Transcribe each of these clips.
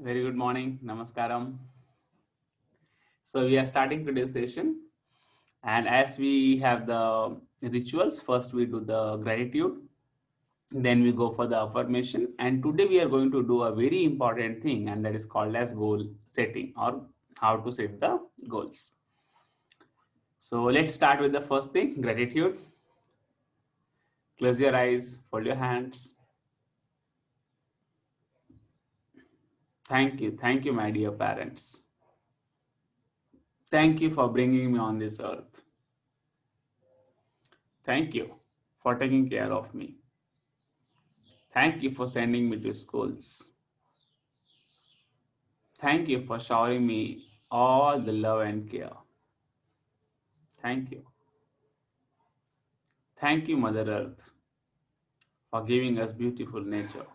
Very good morning. Namaskaram. So we are starting today's session, and as we have the rituals, first we do the gratitude, then we go for the affirmation, and today we are going to do a very important thing, and that is called as goal setting or how to set the goals. So let's start with the first thing, gratitude. Close your eyes, fold your hands. Thank you, my dear parents. Thank you for bringing me on this earth. Thank you for taking care of me. Thank you for sending me to schools. Thank you for showering me all the love and care. Thank you. Thank you, Mother Earth, for giving us beautiful nature.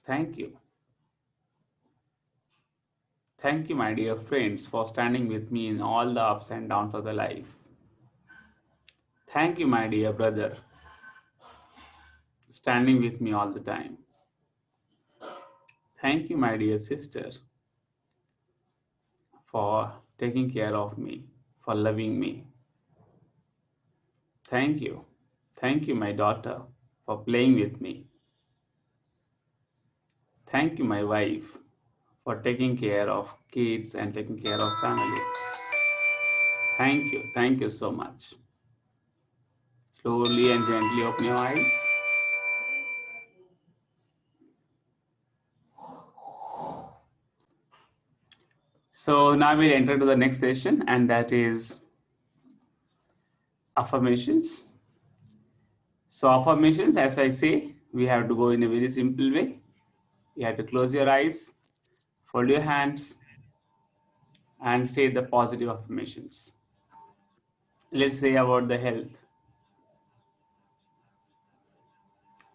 Thank you. Thank you, my dear friends, for standing with me in all the ups and downs of the life. Thank you, my dear brother, standing with me all the time. Thank you, my dear sister, for taking care of me, for loving me. Thank you. Thank you, my daughter, for playing with me. Thank you, my wife, for taking care of kids and taking care of family. Thank you. Thank you so much. Slowly and gently open your eyes. So now we'll enter to the next session, and that is affirmations. So affirmations, as I say, we have to go in a very simple way. You have to close your eyes, fold your hands, and say the positive affirmations. Let's say about the health.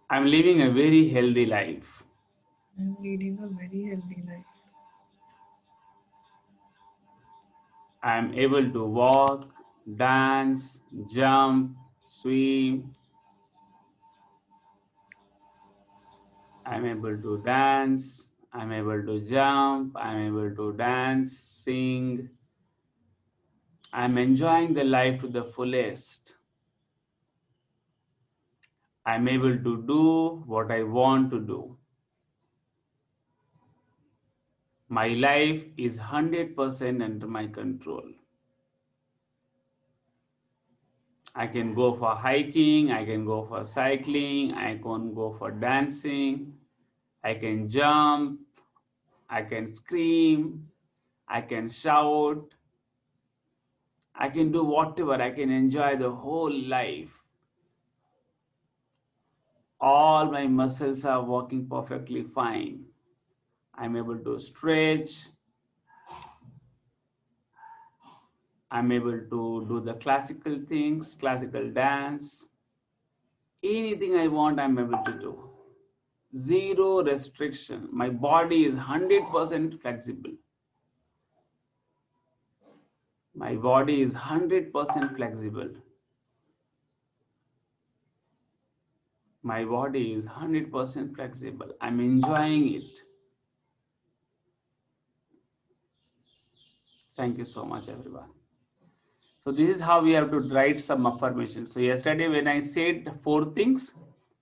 I'm living a very healthy life. I'm leading a very healthy life. I'm able to walk, dance, jump, swim. I'm able to dance. I'm able to jump. I'm able to dance, sing. I'm enjoying the life to the fullest. I'm able to do what I want to do. My life is 100% under my control. I can go for hiking, I can go for cycling, I can go for dancing, I can jump, I can scream, I can shout, I can do whatever, I can enjoy the whole life. All my muscles are working perfectly fine. I'm able to stretch, I'm able to do the classical things, classical dance. Anything I want, I'm able to do. Zero restriction. My body is 100% flexible. My body is 100% flexible. My body is 100% flexible. I'm enjoying it. Thank you so much, everyone. So this is how we have to write some affirmations. So yesterday when I said four things,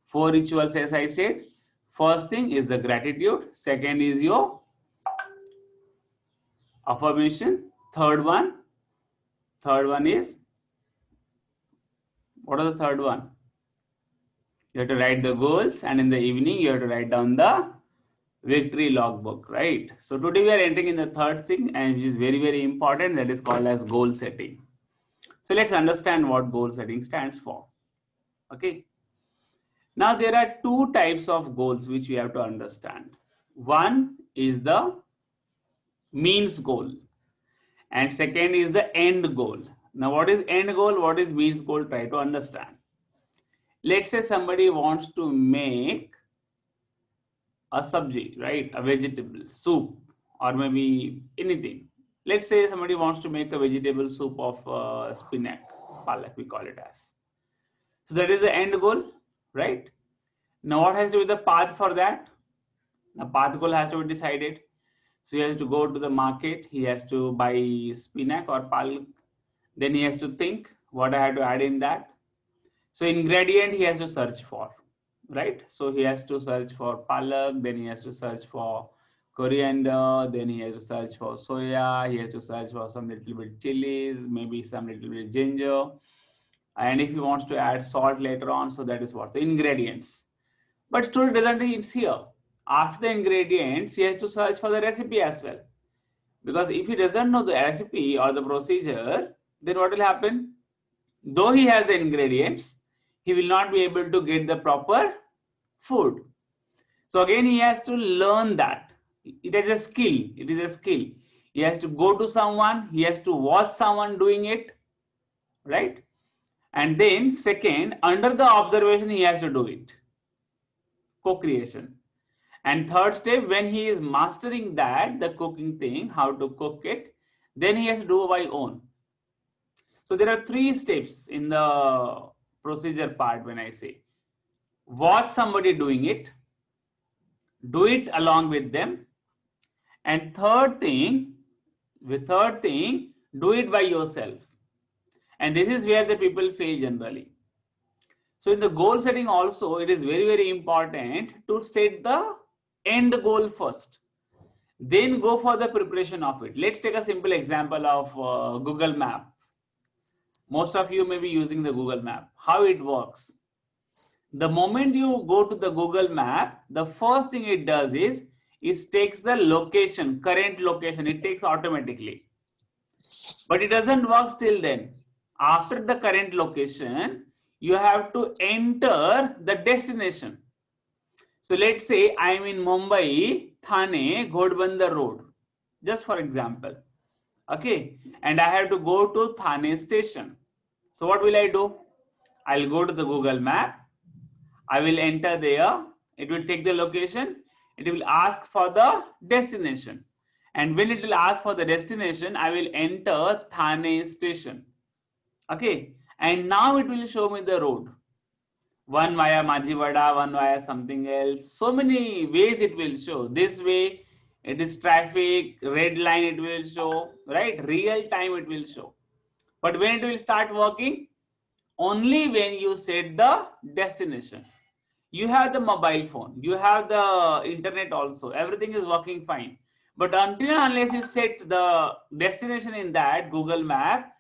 four rituals as I said, first thing is the gratitude. Second is your affirmation. Third one is, what is the third one? You have to write the goals, and in the evening you have to write down the victory logbook, right? So today we are entering in the third thing, and which is very, very important, that is called as goal setting. So let's understand what goal setting stands for. Okay. Now there are two types of goals which we have to understand. One is the means goal, and second is the end goal. Now what is end goal? What is means goal? Try to understand. Let's say somebody wants to make a sabji, right? A vegetable soup, or maybe anything. Let's say somebody wants to make a vegetable soup of spinach, palak, we call it as. So that is the end goal, right? Now, what has to be the path for that? Now path goal has to be decided. So he has to go to the market, he has to buy spinach or palak, then he has to think what I have to add in that. So ingredient he has to search for, right? So he has to search for palak, then he has to search for coriander, then he has to search for soya, he has to search for some little bit chilies, maybe some little bit ginger, and if he wants to add salt later on, so that is what the ingredients. But student doesn't think it's here. After the ingredients, he has to search for the recipe as well. Because if he doesn't know the recipe or the procedure, then what will happen? Though he has the ingredients, he will not be able to get the proper food. So again, he has to learn that. It is a skill. It is a skill. He has to go to someone, he has to watch someone doing it, right? And then second, under the observation, he has to do it. Co-creation. And third step, when he is mastering that, the cooking thing, how to cook it, then he has to do by own. So there are 3 steps in the procedure part when I say. Watch somebody doing it, do it along with them, and third thing, do it by yourself. And this is where the people fail generally. So in the goal setting also, it is very, very important to set the end goal first. Then go for the preparation of it. Let's take a simple example of Google Map. Most of you may be using the Google Map. How it works? The moment you go to the Google Map, the first thing it does is it takes the location, current location, it takes automatically. But it doesn't work till then. After the current location, you have to enter the destination. So let's say I'm in Mumbai, Thane, Ghodbunder Road, just for example. Okay, and I have to go to Thane station. So what will I do? I'll go to the Google Map. I will enter there. It will take the location. It will ask for the destination. And when it will ask for the destination, I will enter Thane station. Okay, and now it will show me the road. One via Majivada, one via something else. So many ways it will show. This way, it is traffic, red line it will show, right? Real time it will show. But when it will start working? Only when you set the destination. You have the mobile phone, you have the internet also, everything is working fine. But until unless you set the destination in that Google Map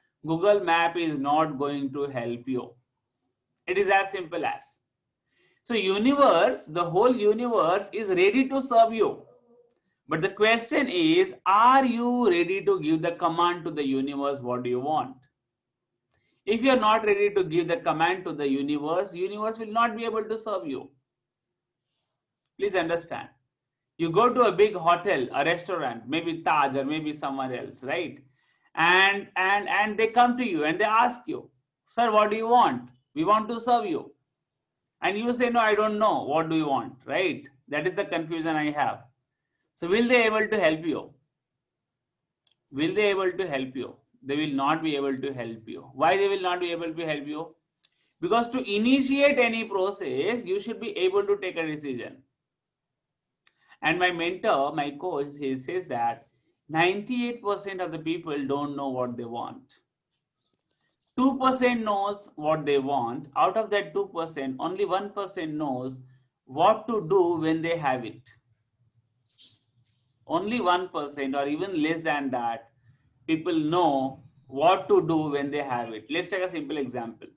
is not going to help you. It is as simple as. So universe, the whole universe is ready to serve you. But the question is, are you ready to give the command to the universe? What do you want? If you are not ready to give the command to the universe will not be able to serve you. Please understand. You go to a big hotel, a restaurant, maybe Taj or maybe somewhere else, right? And they come to you and they ask you, sir, what do you want? We want to serve you. And you say, no, I don't know. What do you want, right? That is the confusion I have. So will they able to help you? Will they able to help you? They will not be able to help you. Why they will not be able to help you? Because to initiate any process, you should be able to take a decision. And my mentor, my coach, he says that 98% of the people don't know what they want. 2% knows what they want. Out of that 2%, only 1% knows what to do when they have it. Only 1% or even less than that, people know what to do when they have it. Let's take a simple example.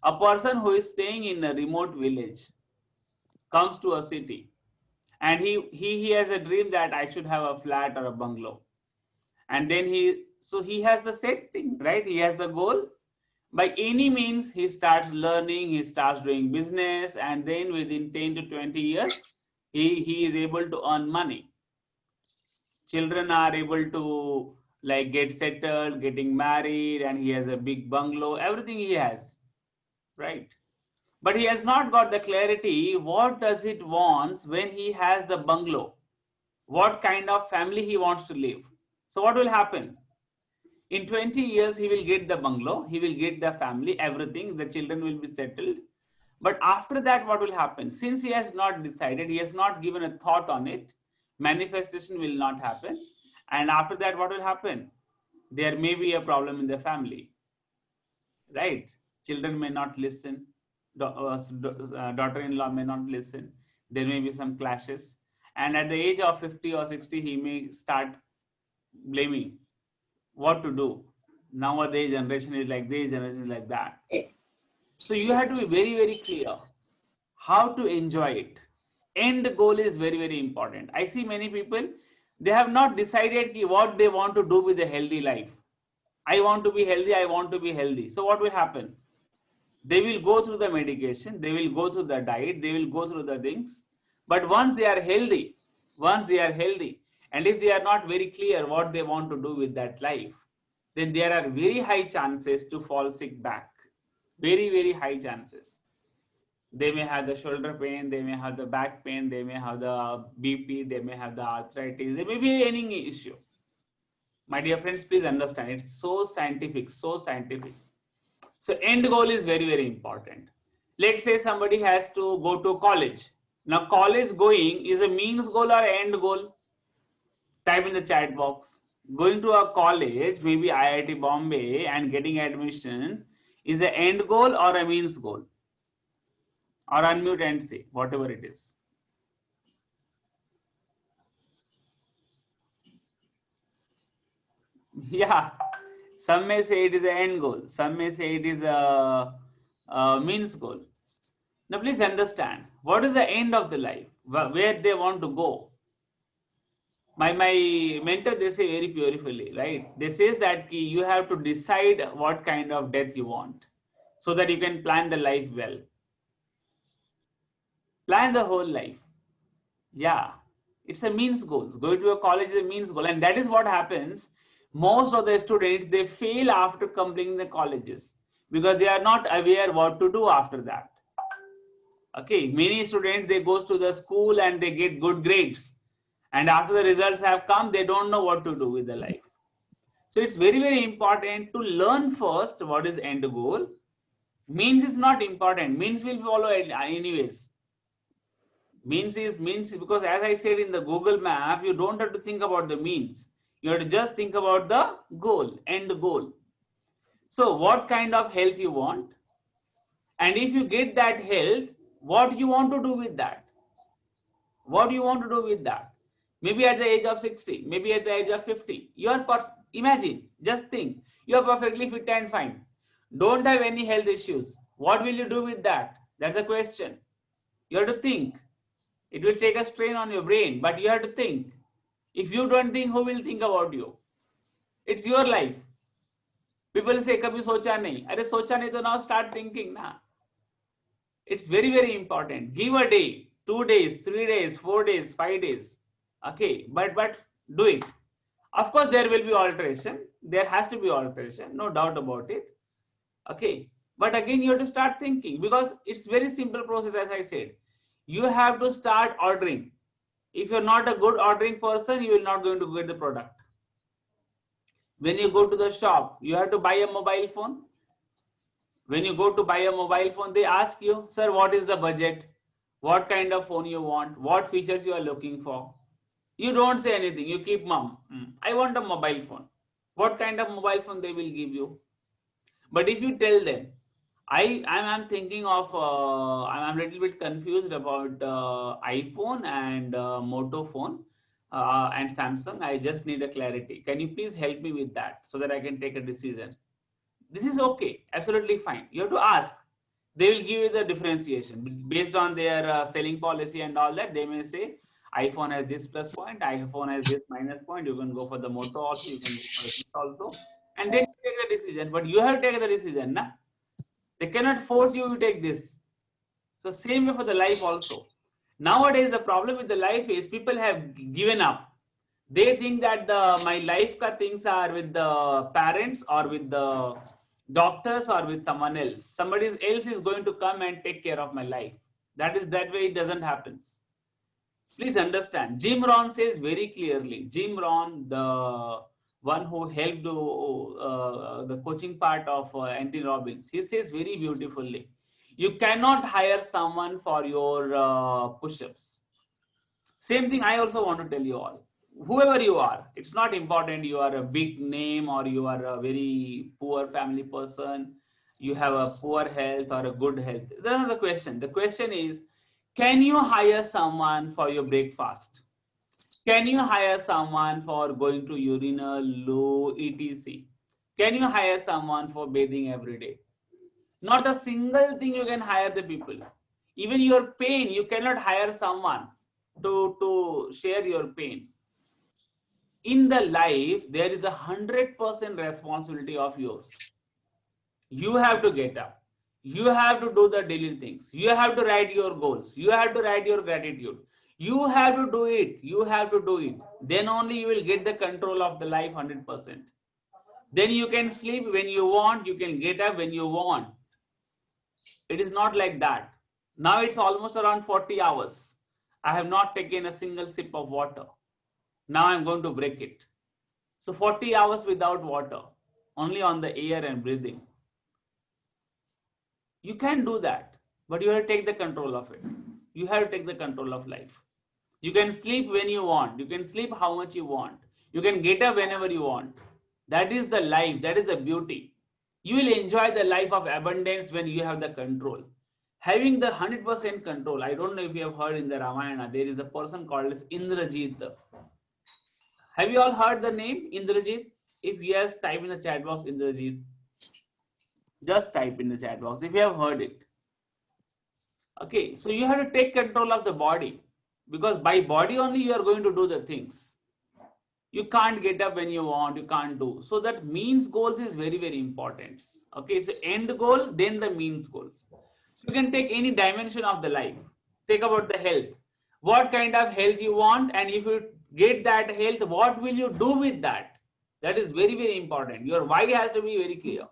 A person who is staying in a remote village comes to a city and he has a dream that I should have a flat or a bungalow. And then he has the set thing, right? He has the goal. By any means, he starts learning, he starts doing business, and then within 10 to 20 years, he is able to earn money. Children are able to like get settled, getting married, and he has a big bungalow, everything he has, right? But he has not got the clarity, what does it wants when he has the bungalow? What kind of family he wants to live? So what will happen? In 20 years, he will get the bungalow, he will get the family, everything, the children will be settled. But after that, what will happen? Since he has not decided, he has not given a thought on it, manifestation will not happen. And after that, what will happen? There may be a problem in the family, right? Children may not listen, daughter-in-law may not listen, there may be some clashes. And at the age of 50 or 60, he may start blaming what to do. Nowadays, generation is like this, generation is like that. So you have to be very, very clear how to enjoy it. End goal is very, very important. I see many people, they have not decided what they want to do with a healthy life. I want to be healthy, I want to be healthy. So what will happen? They will go through the medication, they will go through the diet, they will go through the things. But once they are healthy, and if they are not very clear what they want to do with that life, then there are very high chances to fall sick back. Very, very high chances. They may have the shoulder pain, they may have the back pain, they may have the BP, they may have the arthritis, there may be any issue. My dear friends, please understand, it's so scientific, so scientific. So end goal is very, very important. Let's say somebody has to go to college. Now college going is a means goal or end goal? Type in the chat box. Going to a college, maybe IIT Bombay, and getting admission is an end goal or a means goal? Or unmute and say, whatever it is. Yeah, some may say it is an end goal. Some may say it is a means goal. Now, please understand, what is the end of the life? Where they want to go? My mentor, they say very beautifully, right? They says that you have to decide what kind of death you want so that you can plan the life well. Plan the whole life. Yeah, it's a means goals. Going to a college is a means goal. And that is what happens. Most of the students, they fail after completing the colleges because they are not aware what to do after that. Okay, many students, they goes to the school and they get good grades. And after the results have come, they don't know what to do with the life. So it's very, very important to learn first what is end goal. Means is not important. Means will follow anyways. Means because as I said in the Google map, you don't have to think about the means. You have to just think about the goal, end goal. So what kind of health you want? And if you get that health, what you want to do with that? What do you want to do with that? Maybe at the age of 60, maybe at the age of 50, you are imagine, just think, you are perfectly fit and fine. Don't have any health issues. What will you do with that? That's the question. You have to think. It will take a strain on your brain, but you have to think. If you don't think, who will think about you? It's your life. People say, "Kabhi socha nahi." Arey socha nahi, to now start thinking, na. It's very, very important. Give a day, 2 days, 3 days, 4 days, 5 days. Okay, but do it. Of course, there will be alteration. There has to be alteration, no doubt about it. Okay, but again, you have to start thinking because it's very simple process. As I said, you have to start ordering. If you're not a good ordering person, you will not going to get the product. When you go to the shop, you have to buy a mobile phone. When you go to buy a mobile phone, they ask you, sir, what is the budget? What kind of phone you want? What features you are looking for? You don't say anything. You keep mum. I want a mobile phone. What kind of mobile phone they will give you? But if you tell them, I'm thinking of, I'm a little bit confused about iPhone and Moto phone and Samsung. I just need a clarity. Can you please help me with that so that I can take a decision? This is okay. Absolutely fine. You have to ask. They will give you the differentiation based on their selling policy and all that. They may say iPhone has this plus point, iPhone has this minus point. You can go for the Moto also, you can go for this also, and then you take the decision. But you have to take the decision, na? They cannot force you to take this. So same way for the life also. Nowadays, the problem with the life is people have given up. They think that my life ka things are with the parents or with the doctors or with someone else. Somebody else is going to come and take care of my life. That way it doesn't happen. Please understand. Jim Rohn says very clearly. Jim Rohn, the one who helped the coaching part of Anthony Robbins, he says very beautifully. You cannot hire someone for your push-ups. Same thing I also want to tell you all. Whoever you are, it's not important you are a big name or you are a very poor family person, you have a poor health or a good health. That's not the question. The question is, can you hire someone for your breakfast? Can you hire someone for going to urinal, loo, etc.? Can you hire someone for bathing every day? Not a single thing you can hire the people. Even your pain, you cannot hire someone to share your pain. In the life, there is 100% responsibility of yours. You have to get up. You have to do the daily things. You have to write your goals. You have to write your gratitude. You have to do it. You have to do it. Then only you will get the control of the life 100%. Then you can sleep when you want. You can get up when you want. It is not like that. Now it's almost around 40 hours. I have not taken a single sip of water. Now I'm going to break it. So 40 hours without water, only on the air and breathing. You can do that, but you have to take the control of it. You have to take the control of life. You can sleep when you want. You can sleep how much you want. You can get up whenever you want. That is the life. That is the beauty. You will enjoy the life of abundance when you have the control. Having the 100% control. I don't know if you have heard in the Ramayana, there is a person called as Indrajit. Have you all heard the name Indrajit? If yes, type in the chat box Indrajit. Just type in the chat box if you have heard it. Okay, so you have to take control of the body, because by body only you are going to do the things. You can't get up when you want, you can't do. So that means goals is very, very important. Okay, so end goal, then the means goals. So you can take any dimension of the life. Take about the health. What kind of health you want, and if you get that health, what will you do with that? That is very, very important. Your why has to be very clear.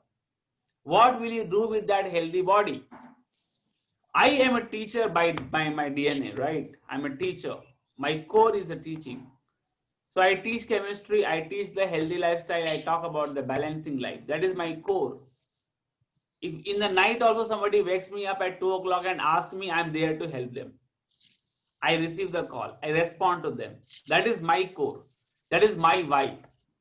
What will you do with that healthy body? I am a teacher by my DNA, right? I'm a teacher. My core is a teaching. So I teach chemistry, I teach the healthy lifestyle, I talk about the balancing life. That is my core. If in the night also somebody wakes me up at 2 o'clock and asks me, I'm there to help them. I receive the call, I respond to them. That is my core. That is my why.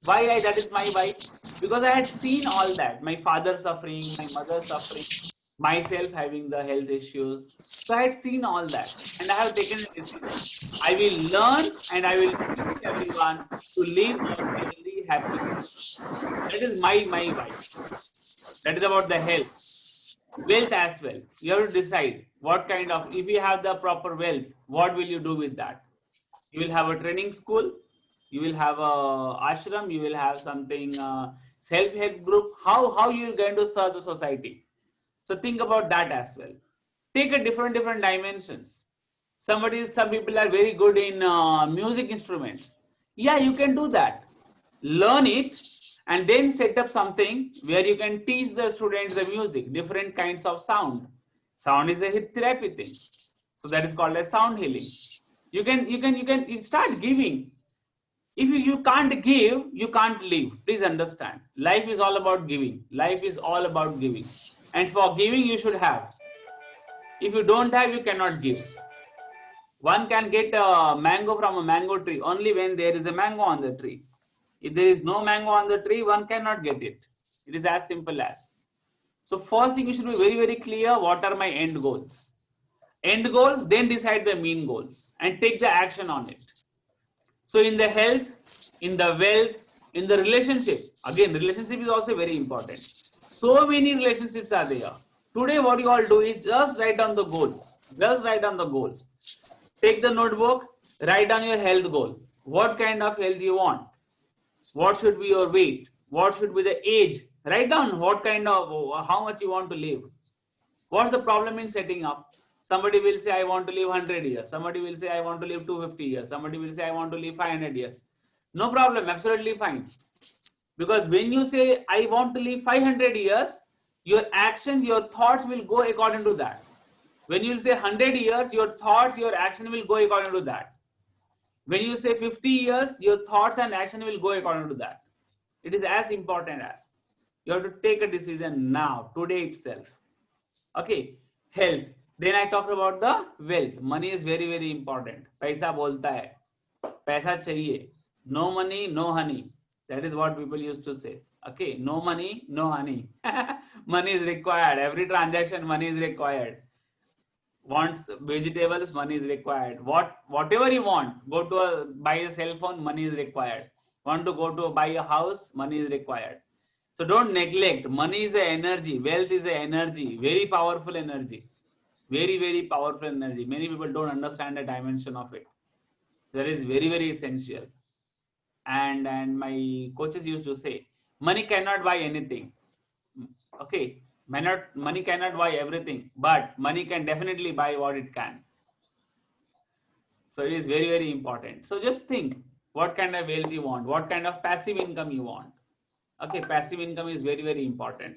That is my why? Because I had seen all that. My father suffering, my mother suffering, myself having the health issues. So I had seen all that and I have taken a decision. I will learn and I will teach everyone to live a healthy, happy life. That is my why. That is about the health. Wealth as well. You have to decide what kind of, if you have the proper wealth, what will you do with that? You will have a training school, you will have a ashram, you will have something self-help group. How you are going to serve the society? So think about that as well. Take a different dimensions. Some people are very good in music instruments. Yeah, you can do that. Learn it and then set up something where you can teach the students the music, different kinds of sound. Sound is a therapy thing. So that is called as sound healing. You can start giving. If you can't give, you can't live. Please understand. Life is all about giving. Life is all about giving. And for giving, you should have. If you don't have, you cannot give. One can get a mango from a mango tree only when there is a mango on the tree. If there is no mango on the tree, one cannot get it. It is as simple as. So first thing, you should be very, very clear. What are my end goals? End goals, then decide the mean goals and take the action on it. So in the health, in the wealth, in the relationship, again, relationship is also very important. So many relationships are there. Today, what you all do is just write down the goals. Just write down the goals. Take the notebook, write down your health goal. What kind of health you want? What should be your weight? What should be the age? Write down what kind of, how much you want to live. What's the problem in setting up? Somebody will say, I want to live 100 years. Somebody will say, I want to live 250 years. Somebody will say, I want to live 500 years. No problem, absolutely fine. Because when you say, I want to live 500 years, your actions, your thoughts will go according to that. When you say 100 years, your thoughts, your action will go according to that. When you say 50 years, your thoughts and action will go according to that. It is as important as you have to take a decision now, today itself. Okay. health. Then I talked about the wealth. Money is very very important. पैसा बोलता है, पैसा चाहिए. No money, no honey. That is what people used to say. Okay, no money, no honey. Money is required. Every transaction, money is required. Wants vegetables, money is required. Whatever you want, go to buy a cell phone, money is required. Want to go to buy a house, money is required. So don't neglect. Money is a energy. Wealth is a energy. Very powerful energy. Very very powerful energy. Many people don't understand the dimension of it. That is very very essential. And my coaches used to say, money cannot buy anything. Okay, money cannot buy everything, but money can definitely buy what it can. So it is very very important. So just think what kind of wealth you want, what kind of passive income you want. Okay, passive income is very very important.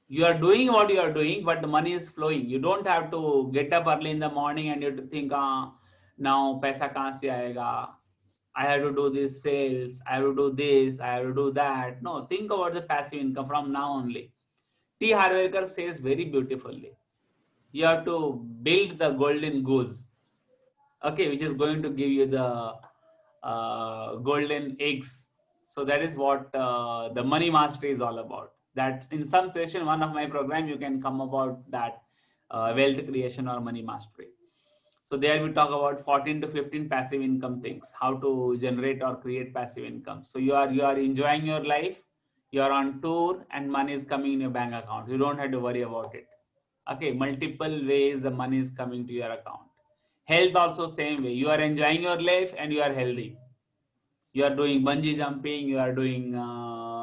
You are doing what you are doing, but the money is flowing. You don't have to get up early in the morning and you have to think, now paisa kahan se aayega, I have to do this sales, I have to do this, I have to do that. No, think about the passive income from now only. T. Harwekar says very beautifully, you have to build the golden goose, okay, which is going to give you the golden eggs. So that is what the money mastery is all about. That in some session, one of my program, you can come about that wealth creation or money mastery. So there we talk about 14 to 15 passive income things, how to generate or create passive income. So you are enjoying your life, you are on tour, and money is coming in your bank account. You don't have to worry about it. Okay, multiple ways the money is coming to your account. Health also same way. You are enjoying your life and you are healthy. You are doing bungee jumping, you are doing,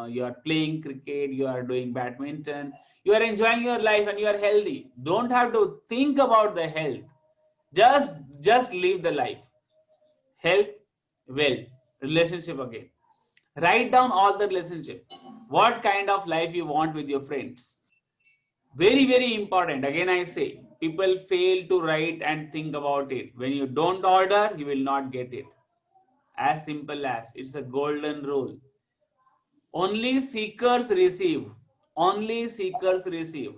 you are playing cricket, you are doing badminton. You are enjoying your life and you are healthy. Don't have to think about the health. Just live the life. Health, wealth, relationship again. Write down all the relationship. What kind of life you want with your friends. Very, very important. Again, I say, people fail to write and think about it. When you don't order, you will not get it. As simple as, it's a golden rule. Only seekers receive. Only seekers receive.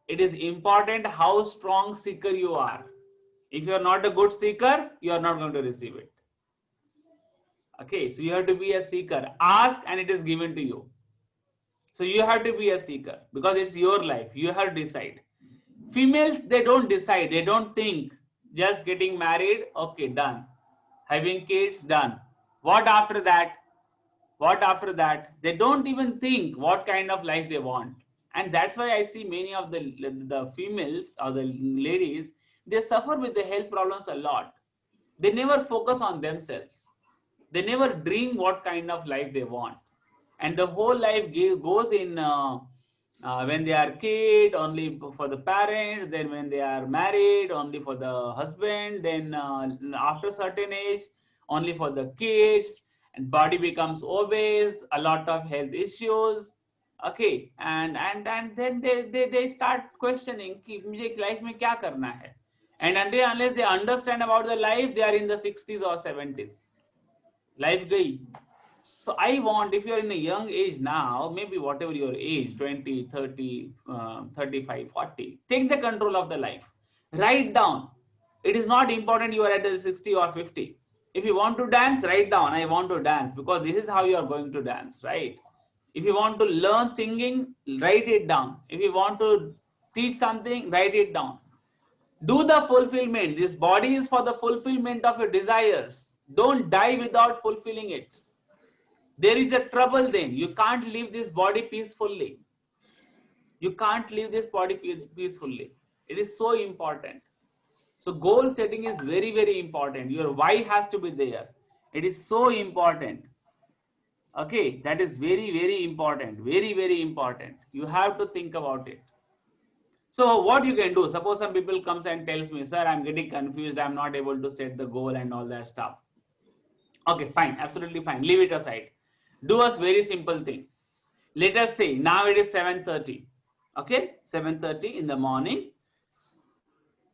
It is important how strong seeker you are. If you are not a good seeker, you are not going to receive it. Okay, so you have to be a seeker. Ask and it is given to you. So you have to be a seeker because it's your life. You have to decide. Females, they don't decide. They don't think. Just getting married, okay, done. Having kids, done. What after that? What after that? They don't even think what kind of life they want. And that's why I see many of the females or the ladies, they suffer with the health problems a lot. They never focus on themselves. They never dream what kind of life they want. And the whole life goes in when they are kid, only for the parents, then when they are married, only for the husband, then after certain age, only for the kids, and body becomes obese, a lot of health issues. Okay, and then they start questioning कि मुझे life में क्या करना है. And unless they understand about the life, they are in the 60s or 70s. Life गई. So I want, if you're in a young age now, maybe whatever your age, 20, 30, 35, 40, take the control of the life. Write down. It is not important you are at the 60 or 50. If you want to dance, write down, I want to dance, because this is how you are going to dance, right? If you want to learn singing, write it down. If you want to teach something, write it down. Do the fulfillment. This body is for the fulfillment of your desires. Don't die without fulfilling it. There is a trouble then. You can't leave this body peacefully. You can't leave this body peacefully. It is so important. So goal setting is very, very important. Your why has to be there. It is so important. Okay, that is very, very important. Very, very important. You have to think about it. So what you can do, suppose some people comes and tells me, sir, I'm getting confused. I'm not able to set the goal and all that stuff. Okay, fine. Absolutely fine. Leave it aside. Do a very simple thing. Let us say now it is 7:30. Okay, 7:30 in the morning.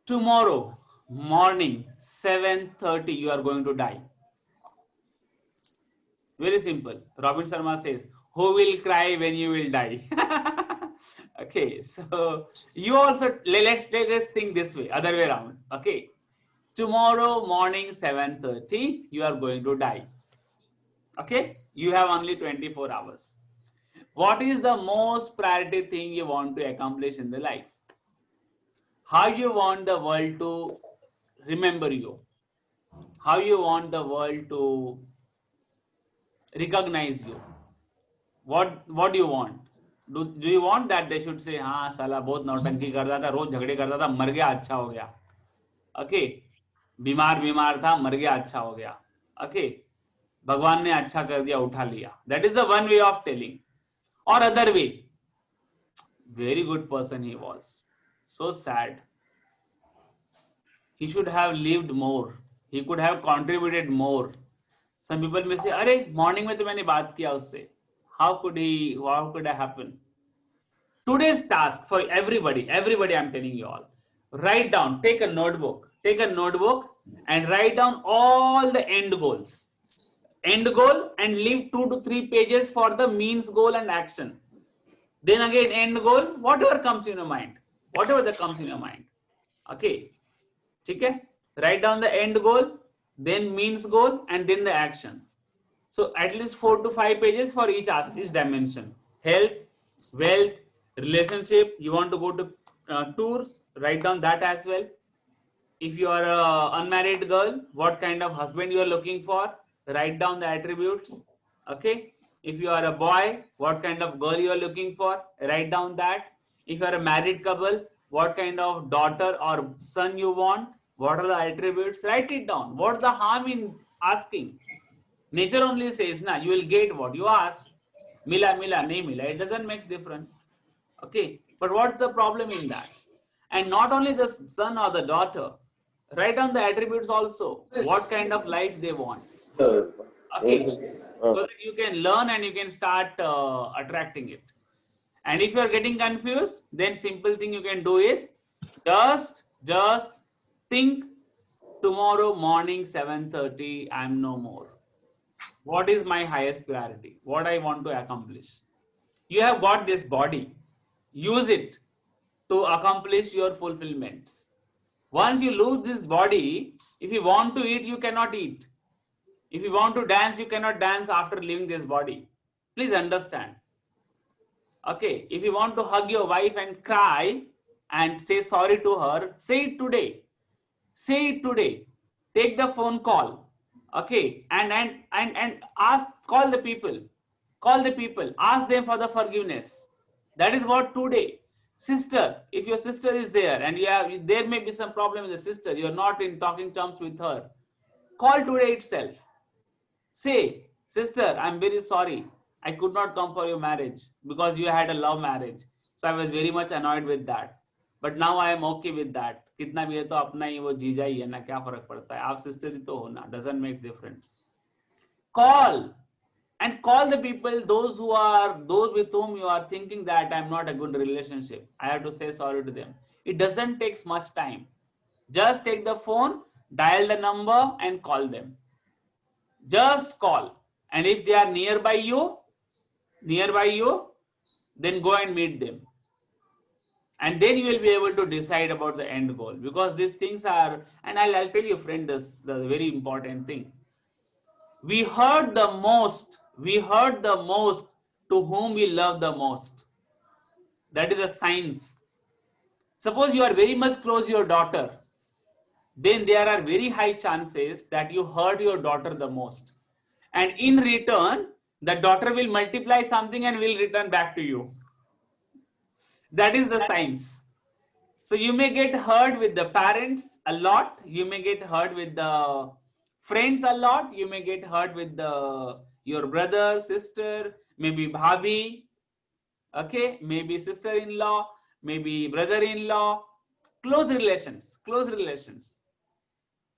Tomorrow morning 7:30 you are going to die. Very simple. Robin Sharma says, who will cry when you will die? Okay, so you also let's think this way, other way around. Okay, tomorrow morning 7:30, you are going to die. Okay, you have only 24 hours. What is the most priority thing you want to accomplish in the life? How you want the world to remember you? How you want the world to recognize you? What do you want? Do you want that they should say, हाँ साला बहुत नौटंकी करता था, रोज झगड़े करता था, मर गया अच्छा हो गया. Okay, बीमार बीमार था, मर गया अच्छा हो गया. Okay, भगवान ने अच्छा कर दिया, उठा लिया. That is the one way of telling. Or other way, very good person he was, so sad, he should have lived more, he could have contributed more. Some people may say, अरे morning में तो मैंने बात किया उससे, how could that happen? Today's task for everybody I'm telling you all, write down, take a notebook and write down all the end goal and leave 2 to 3 pages for the means, goal and action. Then again end goal, whatever comes in your mind, whatever that comes in your mind. Okay, ठीक है, write down the end goal, then means goal and then the action. So at least 4 to 5 pages for each dimension. Health, wealth, relationship. You want to go to tours, write down that as well. If you are an unmarried girl, what kind of husband you are looking for, write down the attributes. Okay. If you are a boy, what kind of girl you are looking for, write down that. If you are a married couple, what kind of daughter or son you want, what are the attributes, write it down. What's the harm in asking? Nature only says, na, you will get what you ask. Mila, nahi mila. It doesn't make difference. Okay. But what's the problem in that? And not only the son or the daughter, write down the attributes also. What kind of life they want. Okay. So that you can learn and you can start attracting it. And if you are getting confused, then simple thing you can do is just think, tomorrow morning 7:30, I'm no more. What is my highest priority? What I want to accomplish? You have got this body. Use it to accomplish your fulfillments. Once you lose this body, if you want to eat, you cannot eat. If you want to dance, you cannot dance after leaving this body. Please understand. Okay, if you want to hug your wife and cry and say sorry to her, say it today. Say it today. Take the phone call. Okay, and ask, call the people. Ask them for the forgiveness. That is what today. Sister, if your sister is there and there may be some problem with the sister, you are not in talking terms with her, call today itself. Say, sister, I'm very sorry. I could not come for your marriage because you had a love marriage. So I was very much annoyed with that. But now I am okay with that. कितना भी है तो अपना ही वो जीजा ही है ना, क्या फर्क पड़ता है, आप सिस्टर ही तो हो ना, doesn't make difference. Call and call the people, those with whom you are thinking that I'm not a good relationship. I have to say sorry to them. It doesn't take much time. Just take the phone, dial the number and call them. Just call. And if they are nearby you, then go and meet them. And then you will be able to decide about the end goal, because these things are, and I'll tell you, friend, this the very important thing. We hurt the most to whom we love the most. That is a science. Suppose you are very much close to your daughter, then there are very high chances that you hurt your daughter the most. And in return, the daughter will multiply something and will return back to you. That is the science. So you may get hurt with the parents a lot. You may get hurt with the friends a lot. You may get hurt with your brother, sister, maybe bhabhi, okay, maybe sister-in-law, maybe brother-in-law, close relations.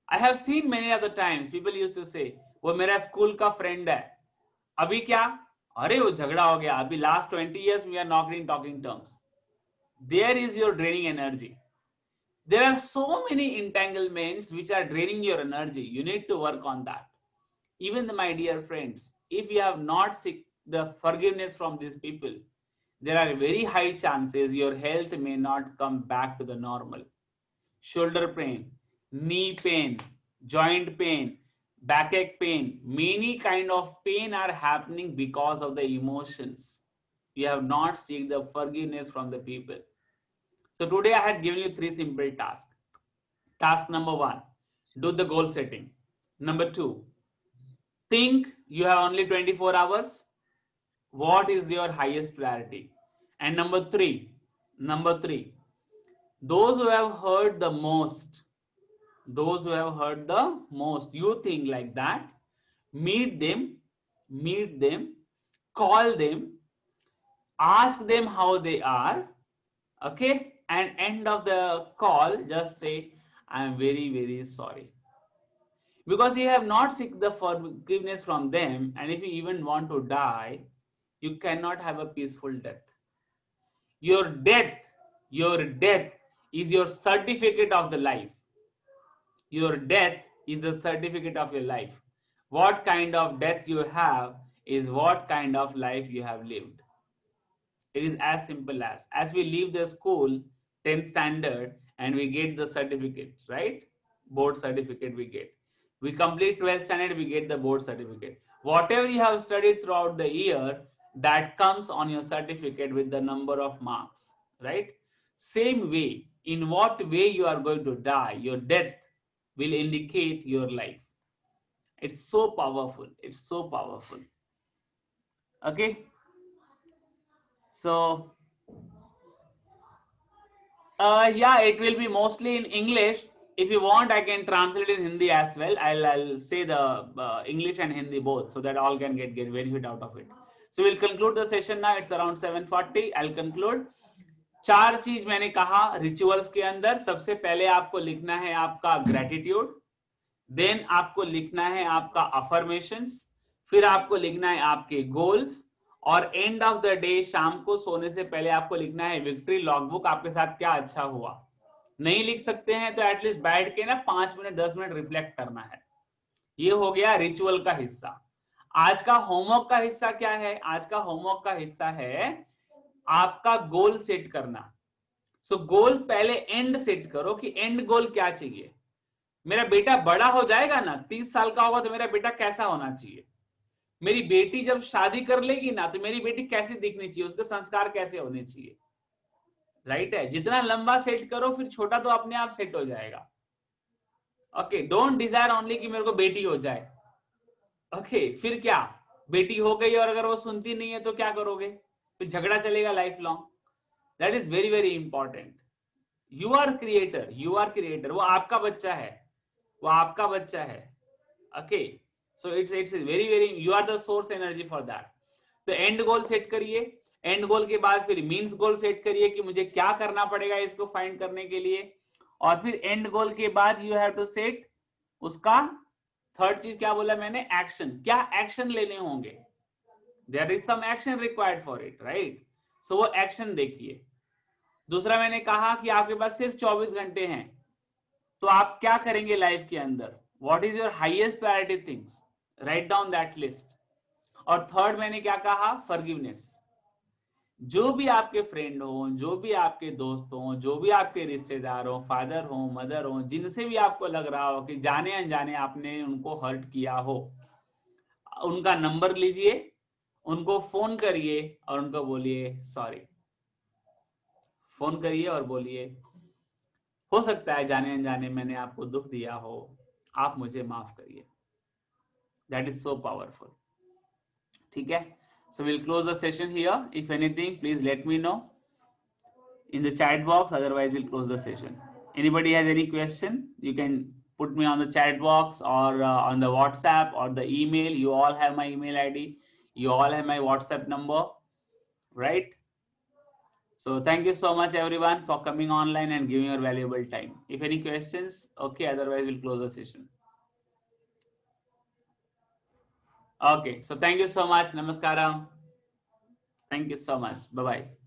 I have seen many other times people used to say, वो मेरा school का friend है, अभी क्या, अरे वो झगड़ा हो गया, अभी last 20 years we are not in talking terms. There is your draining energy. There are so many entanglements which are draining your energy. You need to work on that. Even my dear friends, if you have not seek the forgiveness from these people, there are very high chances your health may not come back to the normal. Shoulder pain, knee pain, joint pain, backache pain, many kind of pain are happening because of the emotions. You have not seek the forgiveness from the people. So today I had given you 3 simple tasks. Task number 1, do the goal setting. Number 2, think you have only 24 hours. What is your highest priority? And number 3, those who have heard the most, you think like that, meet them, call them, ask them how they are, okay, and end of the call just say, I am very, very sorry. Because you have not seek the forgiveness from them, and if you even want to die, you cannot have a peaceful death. Your death, your death is your certificate of the life. Your death is the certificate of your life. What kind of death you have is what kind of life you have lived. It is as simple as we leave the school 10th standard and we get the certificates, right? Board certificate we get. We complete 12th standard, we get the board certificate. Whatever you have studied throughout the year, that comes on your certificate with the number of marks, right? Same way, in what way you are going to die, your death will indicate your life. It's so powerful. It's so powerful. Okay. So yeah, it will be mostly in English. If you want, I can translate in Hindi as well. I'll say the English and Hindi both, so that all can get benefit out of it. So we'll conclude the session now. It's around 7:40. I'll conclude. 4 चीज मैंने कहा rituals के अंदर. सबसे पहले आपको लिखना है आपका ग्रेटिट्यूड, देन आपको लिखना है आपका अफर्मेशंस, फिर आपको लिखना है आपके गोल्स, और एंड ऑफ द डे शाम को सोने से पहले आपको लिखना है विक्ट्री लॉगबुक, आपके साथ क्या अच्छा हुआ. नहीं लिख सकते हैं तो एटलीस्ट बैठ के ना 5 मिनट 10 मिनट रिफ्लेक्ट करना है. ये हो गया रिचुअल का हिस्सा. आज का होमवर्क का हिस्सा क्या है? आज का होमवर्क का हिस्सा है आपका गोल सेट करना. सो गोल पहले एंड सेट करो कि एंड गोल क्या चाहिए. मेरा बेटा बड़ा हो जाएगा ना, 30 साल का होगा तो मेरा बेटा कैसा होना चाहिए. मेरी बेटी जब शादी कर लेगी ना तो मेरी बेटी कैसी दिखनी चाहिए, उसके संस्कार कैसे होने चाहिए. राइट है. जितना लंबा सेट करो फिर छोटा तो अपने आप सेट हो जाएगा. ओके, डोंट डिजायर ओनली कि मेरे को बेटी हो जाए. ओके, फिर क्या, बेटी हो गई और अगर वो सुनती नहीं है तो क्या करोगे, फिर झगड़ा चलेगा life long. That is very very important. You are creator, you are creator. वो आपका बच्चा है, वो आपका बच्चा है. Okay, so it's very very, you are the source energy for that. तो एंड गोल सेट करिए. एंड गोल के बाद फिर मीन्स गोल सेट करिए कि मुझे क्या करना पड़ेगा इसको फाइंड करने के लिए. और फिर एंड गोल के बाद यू हैव टू सेट उसका थर्ड चीज क्या बोला मैंने, एक्शन. क्या एक्शन लेने होंगे, there is some action required for it, right. So वो एक्शन देखिए. दूसरा मैंने कहा कि आपके पास सिर्फ 24 घंटे हैं, तो आप क्या करेंगे लाइफ के अंदर, what is your highest priority things, write down that list. और थर्ड मैंने क्या कहा, फॉरगिवनेस. जो भी आपके फ्रेंड हो, जो भी आपके दोस्त हो, जो भी आपके रिश्तेदार हो, फादर हो, मदर हो, जिनसे भी आपको लग रहा हो कि जाने अनजाने आपने उनको हर्ट किया हो, उनका नंबर लीजिए, उनको फोन करिए और उनको बोलिए सॉरी. फोन करिए और बोलिए हो सकता है जाने अनजाने मैंने आपको दुख दिया हो, आप मुझे माफ करिए. That is so powerful. ठीक है. So we'll close the session here. If anything, please let me know in the chat box. Otherwise, we'll close the session. Anybody has any question, you can put me on the chat box or on the WhatsApp or the email. You all have my email ID. You all have my WhatsApp number, right? So thank you so much everyone for coming online and giving your valuable time. If any questions, okay, otherwise we'll close the session. Okay, so thank you so much. Namaskaram. Thank you so much. Bye-bye.